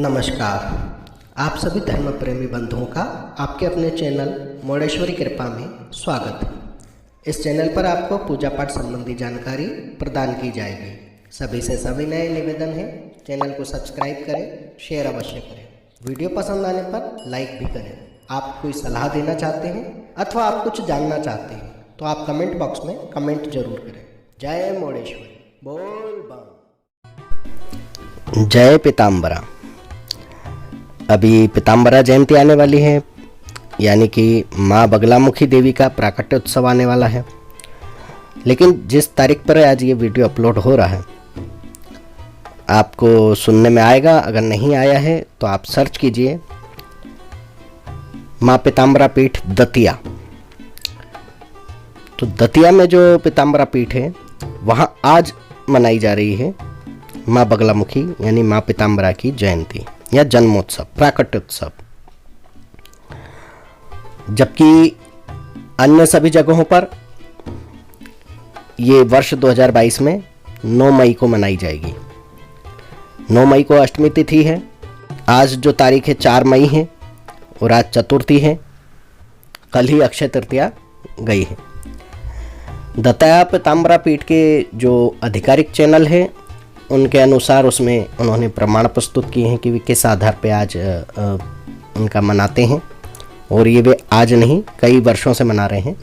नमस्कार। आप सभी धर्म प्रेमी बंधुओं का आपके अपने चैनल मोडेश्वरी कृपा में स्वागत है। इस चैनल पर आपको पूजा पाठ संबंधी जानकारी प्रदान की जाएगी। सभी से सविनय निवेदन है, चैनल को सब्सक्राइब करें, शेयर अवश्य करें। वीडियो पसंद आने पर लाइक भी करें। आप कोई सलाह देना चाहते हैं अथवा आप कुछ जानना चाहते हैं तो आप कमेंट बॉक्स में कमेंट जरूर करें। जय मोडेश्वरी, बोल बम। जय पीताम्बरा। अभी पीताम्बरा जयंती आने वाली है, यानी कि माँ बगलामुखी देवी का प्राकट्य उत्सव आने वाला है। लेकिन जिस तारीख पर आज ये वीडियो अपलोड हो रहा है आपको सुनने में आएगा। अगर नहीं आया है तो आप सर्च कीजिए माँ पीताम्बरा पीठ दतिया। तो दतिया में जो पीताम्बरा पीठ है वहाँ आज मनाई जा रही है माँ बगलामुखी यानी माँ पीताम्बरा की जयंती या जन्मोत्सव, प्राकट्य उत्सव। जबकि अन्य सभी जगहों पर ये वर्ष 2022 में 9 मई को मनाई जाएगी। 9 मई को अष्टमी तिथि है। आज जो तारीख है 4 मई है और आज चतुर्थी है। कल ही अक्षय तृतीया गई है। दतिया पीताम्बरा पीठ के जो आधिकारिक चैनल है उनके अनुसार उसमें उन्होंने प्रमाण प्रस्तुत किए हैं कि वे किस आधार पे आज उनका मनाते हैं। और ये वे आज नहीं कई वर्षों से मना रहे हैं,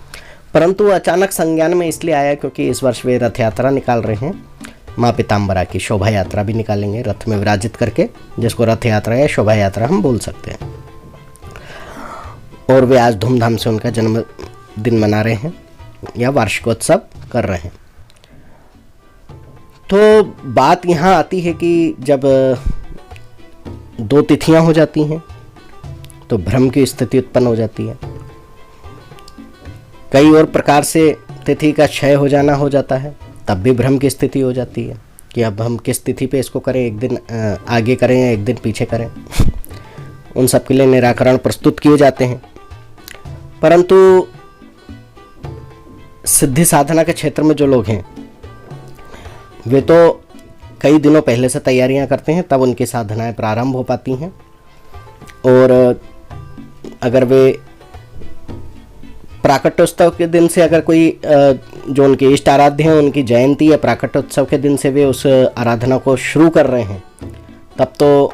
परंतु अचानक संज्ञान में इसलिए आया क्योंकि इस वर्ष वे रथ यात्रा निकाल रहे हैं। माँ पीताम्बरा की शोभा यात्रा भी निकालेंगे रथ में विराजित करके, जिसको रथ यात्रा या शोभा यात्रा हम बोल सकते हैं। और वे आज धूमधाम से उनका जन्मदिन मना रहे हैं या वार्षिकोत्सव कर रहे हैं। तो बात यहाँ आती है कि जब 2 तिथियां हो जाती हैं तो भ्रम की स्थिति उत्पन्न हो जाती है। कई और प्रकार से तिथि का क्षय हो जाना हो जाता है, तब भी भ्रम की स्थिति हो जाती है कि अब हम किस तिथि पे इसको करें, एक दिन आगे करें या एक दिन पीछे करें। उन सब के लिए निराकरण प्रस्तुत किए जाते हैं, परंतु सिद्धि साधना के क्षेत्र में जो लोग हैं वे तो कई दिनों पहले से तैयारियां करते हैं, तब उनकी साधनाएं प्रारंभ हो पाती हैं। और अगर वे प्राकट्योत्सव के दिन से अगर कोई जो उनके इष्ट आराध्य हैं उनकी जयंती या प्राकट्योत्सव के दिन से वे उस आराधना को शुरू कर रहे हैं तब तो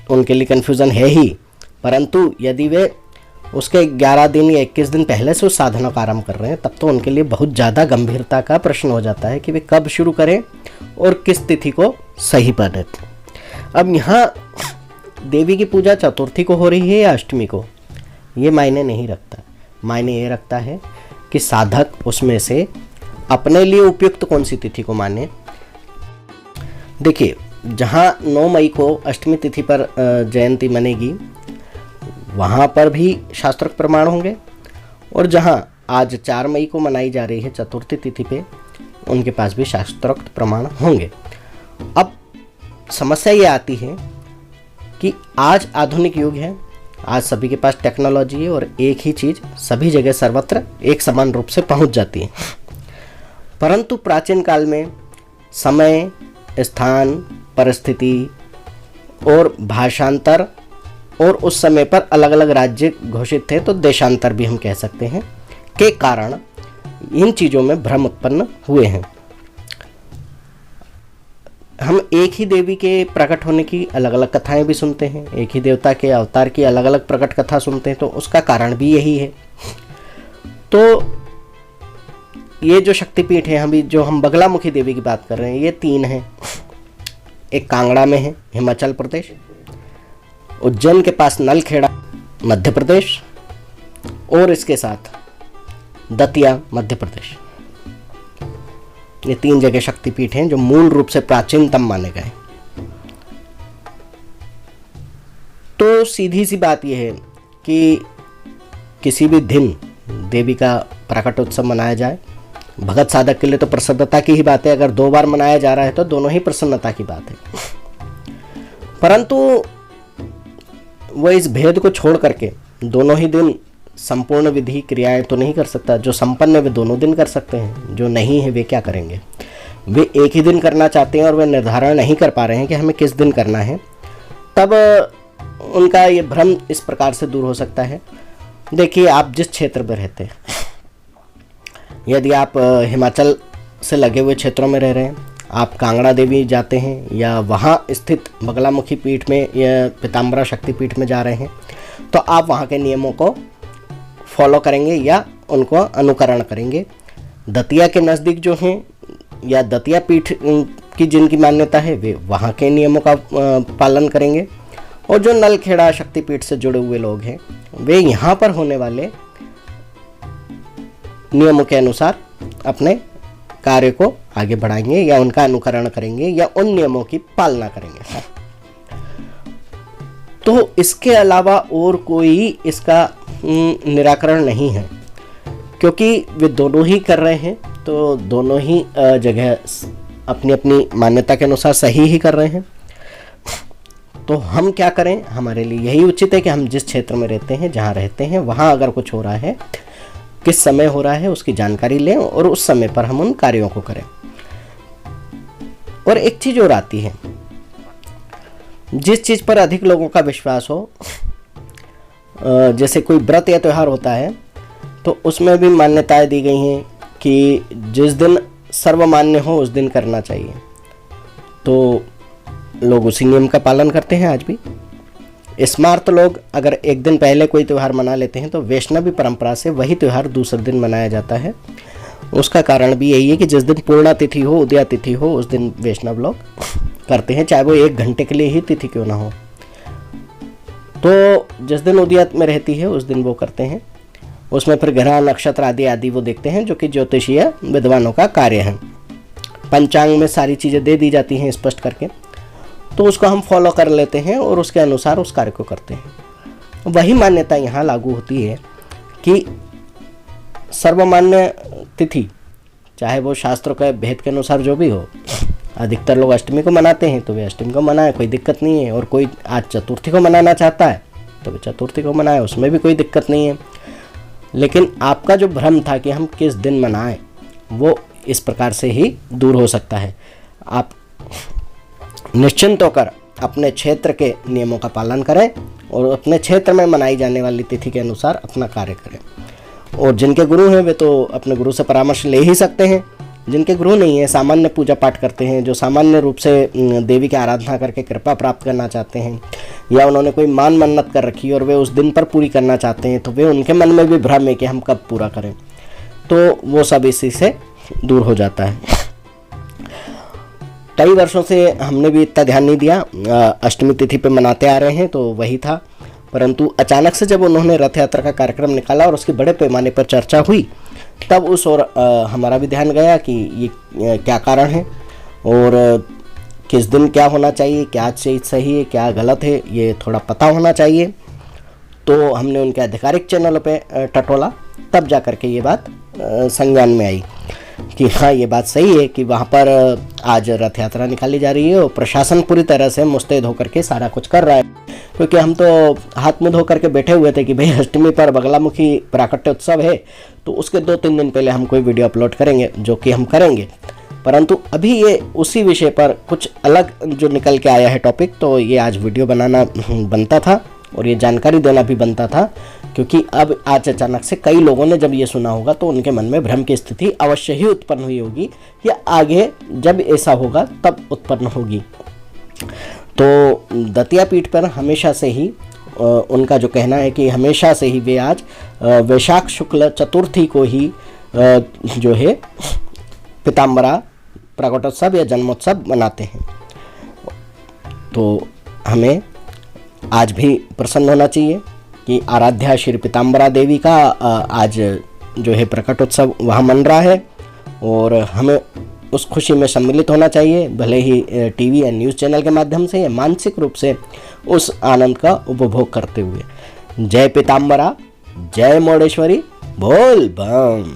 उनके लिए कन्फ्यूज़न है ही। परंतु यदि वे उसके 11 दिन या 21 दिन पहले से उस साधना का आरंभ कर रहे हैं तब तो उनके लिए बहुत ज़्यादा गंभीरता का प्रश्न हो जाता है कि वे कब शुरू करें और किस तिथि को सही मानें। अब यहाँ देवी की पूजा चतुर्थी को हो रही है या अष्टमी को, ये मायने नहीं रखता। मायने ये रखता है कि साधक उसमें से अपने लिए उपयुक्त कौन सी तिथि को माने। देखिए, जहाँ 9 मई को अष्टमी तिथि पर जयंती मनेगी वहाँ पर भी शास्त्रोक्त प्रमाण होंगे, और जहाँ आज 4 मई को मनाई जा रही है चतुर्थी तिथि पे उनके पास भी शास्त्रोक्त प्रमाण होंगे। अब समस्या ये आती है कि आज आधुनिक युग है, आज सभी के पास टेक्नोलॉजी है और एक ही चीज़ सभी जगह सर्वत्र एक समान रूप से पहुंच जाती है। परंतु प्राचीन काल में समय, स्थान, परिस्थिति और भाषांतर और उस समय पर अलग अलग राज्य घोषित थे, तो देशांतर भी हम कह सकते हैं, के कारण इन चीज़ों में भ्रम उत्पन्न हुए हैं। हम एक ही देवी के प्रकट होने की अलग अलग कथाएं भी सुनते हैं, एक ही देवता के अवतार की अलग अलग प्रकट कथा सुनते हैं, तो उसका कारण भी यही है। तो ये जो शक्तिपीठ है, हम बगलामुखी देवी की बात कर रहे हैं, ये 3 हैं। एक कांगड़ा में है, हिमाचल प्रदेश, उज्जैन के पास नलखेड़ा, मध्य प्रदेश, और इसके साथ दतिया, मध्य प्रदेश। ये 3 जगह शक्तिपीठ हैं जो मूल रूप से प्राचीनतम माने गए। तो सीधी सी बात यह है कि किसी भी दिन देवी का प्राकट्योत्सव मनाया जाए, भगत साधक के लिए तो प्रसन्नता की ही बात है। अगर 2 बार मनाया जा रहा है तो दोनों ही प्रसन्नता की बात है। परंतु वह इस भेद को छोड़ करके दोनों ही दिन संपूर्ण विधि क्रियाएं तो नहीं कर सकता। जो संपन्न है वे दोनों दिन कर सकते हैं, जो नहीं है वे क्या करेंगे। वे एक ही दिन करना चाहते हैं और वे निर्धारण नहीं कर पा रहे हैं कि हमें किस दिन करना है, तब उनका ये भ्रम इस प्रकार से दूर हो सकता है। देखिए, आप जिस क्षेत्र में रहते हैं, यदि आप हिमाचल से लगे हुए क्षेत्रों में रह रहे हैं, आप कांगड़ा देवी जाते हैं या वहाँ स्थित बगलामुखी पीठ में या पीताम्बरा शक्तिपीठ में जा रहे हैं, तो आप वहाँ के नियमों को फॉलो करेंगे या उनको अनुकरण करेंगे। दतिया के नज़दीक जो हैं या दतिया पीठ की जिनकी मान्यता है, वे वहाँ के नियमों का पालन करेंगे, और जो नलखेड़ा शक्तिपीठ से जुड़े हुए लोग हैं, वे यहाँ पर होने वाले नियमों के अनुसार अपने कार्य को आगे बढ़ाएंगे या उनका अनुकरण करेंगे या उन नियमों की पालना करेंगे। तो इसके अलावा और कोई इसका निराकरण नहीं है, क्योंकि वे दोनों ही कर रहे हैं, तो दोनों ही जगह अपनी अपनी मान्यता के अनुसार सही ही कर रहे हैं। तो हम क्या करें? हमारे लिए यही उचित है कि हम जिस क्षेत्र में रहते हैं, जहाँ रहते हैं, वहाँ अगर कुछ हो रहा है, किस समय हो रहा है, उसकी जानकारी लें और उस समय पर हम उन कार्यों को करें। और एक चीज़ और आती है, जिस चीज़ पर अधिक लोगों का विश्वास हो, जैसे कोई व्रत या त्यौहार होता है, तो उसमें भी मान्यताएं दी गई हैं कि जिस दिन सर्वमान्य हो उस दिन करना चाहिए। तो लोग उसी नियम का पालन करते हैं आज भी। स्मार्त लोग अगर एक दिन पहले कोई त्यौहार मना लेते हैं, तो वैष्णवी परंपरा से वही त्यौहार दूसरे दिन मनाया जाता है। उसका कारण भी यही है कि जिस दिन पूर्णा तिथि हो, उदया तिथि हो, उस दिन वैष्णव लोग करते हैं, चाहे वो 1 घंटे के लिए ही तिथि क्यों ना हो। तो जिस दिन उदयात में रहती है उस दिन वो करते हैं। उसमें फिर ग्रह नक्षत्र आदि वो देखते हैं, जो कि ज्योतिषीय विद्वानों का कार्य है। पंचांग में सारी चीज़ें दे दी जाती हैं स्पष्ट करके, तो उसको हम फॉलो कर लेते हैं और उसके अनुसार उस कार्य को करते हैं। वही मान्यता यहाँ लागू होती है कि सर्वमान्य तिथि, चाहे वो शास्त्रों के भेद के अनुसार जो भी हो, अधिकतर लोग अष्टमी को मनाते हैं तो वे अष्टमी को मनाएं, कोई दिक्कत नहीं है। और कोई आज चतुर्थी को मनाना चाहता है तो वे चतुर्थी को मनाए, उसमें भी कोई दिक्कत नहीं है। लेकिन आपका जो भ्रम था कि हम किस दिन मनाएं, वो इस प्रकार से ही दूर हो सकता है। आप निश्चिंत होकर अपने क्षेत्र के नियमों का पालन करें और अपने क्षेत्र में मनाई जाने वाली तिथि के अनुसार अपना कार्य करें। और जिनके गुरु हैं वे तो अपने गुरु से परामर्श ले ही सकते हैं। जिनके गुरु नहीं है, सामान्य पूजा पाठ करते हैं, जो सामान्य रूप से देवी की आराधना करके कृपा प्राप्त करना चाहते हैं, या उन्होंने कोई मान मन्नत कर रखी है और वे उस दिन पर पूरी करना चाहते हैं, तो वे उनके मन में भी भ्रम है कि हम कब पूरा करें, तो वो सब इसी से दूर हो जाता है। कई वर्षों से हमने भी इतना ध्यान नहीं दिया, अष्टमी तिथि पे मनाते आ रहे हैं, तो वही था। परंतु अचानक से जब उन्होंने रथ यात्रा का कार्यक्रम निकाला और उसकी बड़े पैमाने पर चर्चा हुई, तब उस ओर हमारा भी ध्यान गया कि ये क्या कारण है और किस दिन क्या होना चाहिए, क्या चीज़ सही है, क्या गलत है, ये थोड़ा पता होना चाहिए। तो हमने उनके आधिकारिक चैनलों पे टटोला, तब जा कर के ये बात संज्ञान में आई कि हाँ, ये बात सही है कि वहाँ पर आज रथ यात्रा निकाली जा रही है और प्रशासन पूरी तरह से मुस्तैद होकर के सारा कुछ कर रहा है। क्योंकि हम तो हाथ मुँह धो करके बैठे हुए थे कि भाई अष्टमी पर बगलामुखी प्राकट्य उत्सव है, तो उसके 2-3 दिन पहले हम कोई वीडियो अपलोड करेंगे, जो कि हम करेंगे। परंतु अभी ये उसी विषय पर कुछ अलग जो निकल के आया है टॉपिक, तो ये आज वीडियो बनाना बनता था और ये जानकारी देना भी बनता था। क्योंकि अब आज अचानक से कई लोगों ने जब ये सुना होगा तो उनके मन में भ्रम की स्थिति अवश्य ही उत्पन्न हुई होगी, या आगे जब ऐसा होगा तब उत्पन्न होगी। तो दतिया पीठ पर हमेशा से ही उनका जो कहना है कि हमेशा से ही वे आज वैशाख शुक्ल चतुर्थी को ही जो है पीताम्बरा प्रकटोत्सव या जन्मोत्सव मनाते हैं। तो हमें आज भी प्रसन्न होना चाहिए कि आराध्या श्री पीताम्बरा देवी का आज जो है प्रकटोत्सव वहाँ मन रहा है और हमें उस खुशी में सम्मिलित होना चाहिए, भले ही टीवी या न्यूज़ चैनल के माध्यम से या मानसिक रूप से उस आनंद का उपभोग करते हुए। जय पीताम्बरा, जय मोडेश्वरी, बोल बम।